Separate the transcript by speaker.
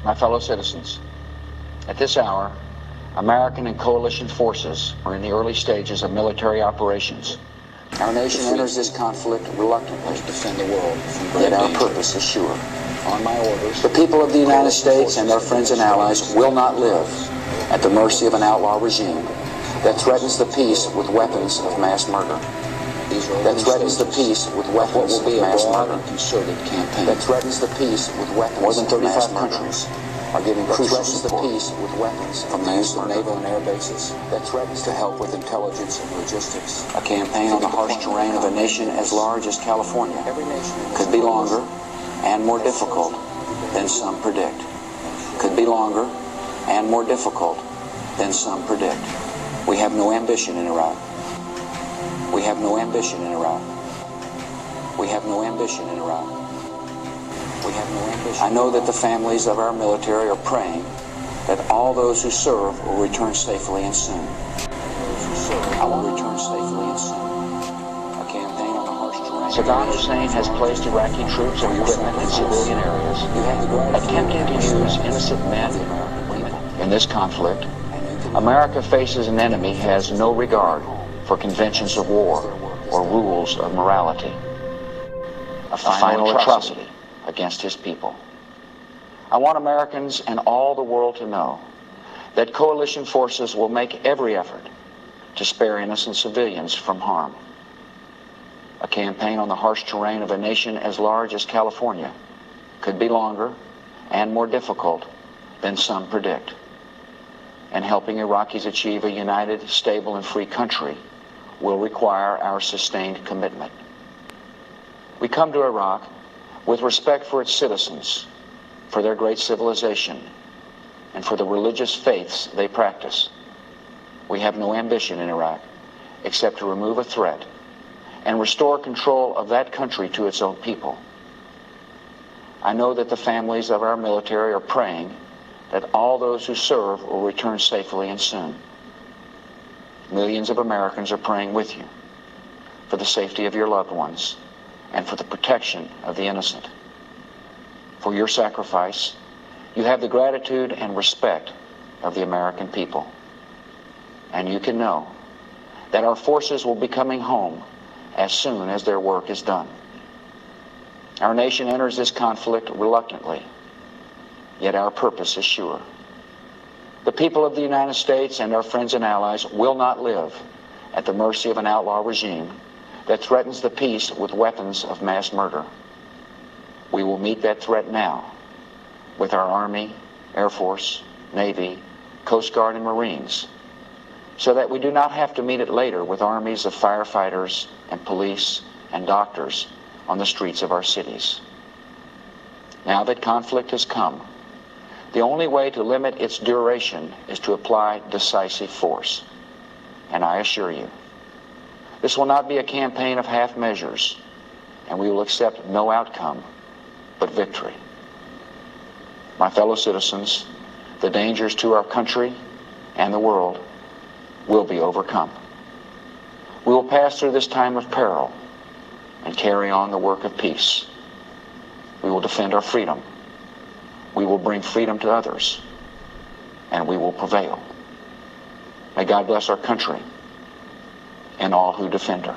Speaker 1: My fellow citizens, at this hour, American and coalition forces are in the early stages of military operations. Our nation enters this conflict reluctantly to defend the world from great danger. Yet our purpose is sure. On my orders, the people of the United States and their friends and allies will not live at the mercy of an outlaw regime that threatens the peace with weapons of mass murder. That threatens the peace with weapons of mass murder. Concerted campaign. That threatens the peace with weapons. More than 35 countries are giving crucial support the peace with weapons from mass naval and air bases. That threatens to help with intelligence and logistics. A campaign on the harsh terrain of a nation as large as California could be longer and more difficult than some predict. Could be longer and more difficult than some predict. We have no ambition in Iraq. We have no ambition in Iraq. We have no ambition in Iraq. We have no ambition. I know that the families of our military are praying that all those who serve will return safely and soon. I will return safely and soon. A campaign on the harsh terrain. Saddam Hussein has placed Iraqi troops and equipment in civilian areas, attempting to use innocent men and women. In this conflict, America faces an enemy who has no regard for conventions of war or rules of morality. A final atrocity against his people. I want Americans and all the world to know that coalition forces will make every effort to spare innocent civilians from harm. A campaign on the harsh terrain of a nation as large as California could be longer and more difficult than some predict. And helping Iraqis achieve a united, stable, and free country will require our sustained commitment. We come to Iraq with respect for its citizens, for their great civilization, and for the religious faiths they practice. We have no ambition in Iraq except to remove a threat and restore control of that country to its own people. I know that the families of our military are praying that all those who serve will return safely and soon. Millions of Americans are praying with you for the safety of your loved ones and for the protection of the innocent. For your sacrifice, you have the gratitude and respect of the American people. And you can know that our forces will be coming home as soon as their work is done. Our nation enters this conflict reluctantly, yet our purpose is sure. The people of the United States and our friends and allies will not live at the mercy of an outlaw regime that threatens the peace with weapons of mass murder. We will meet that threat now with our Army, Air Force, Navy, Coast Guard, and Marines, so that we do not have to meet it later with armies of firefighters and police and doctors on the streets of our cities. Now that conflict has come, the only way to limit its duration is to apply decisive force. And I assure you, this will not be a campaign of half measures, and we will accept no outcome but victory. My fellow citizens, the dangers to our country and the world will be overcome. We will pass through this time of peril and carry on the work of peace. We will defend our freedom. We will bring freedom to others, and we will prevail. May God bless our country and all who defend her.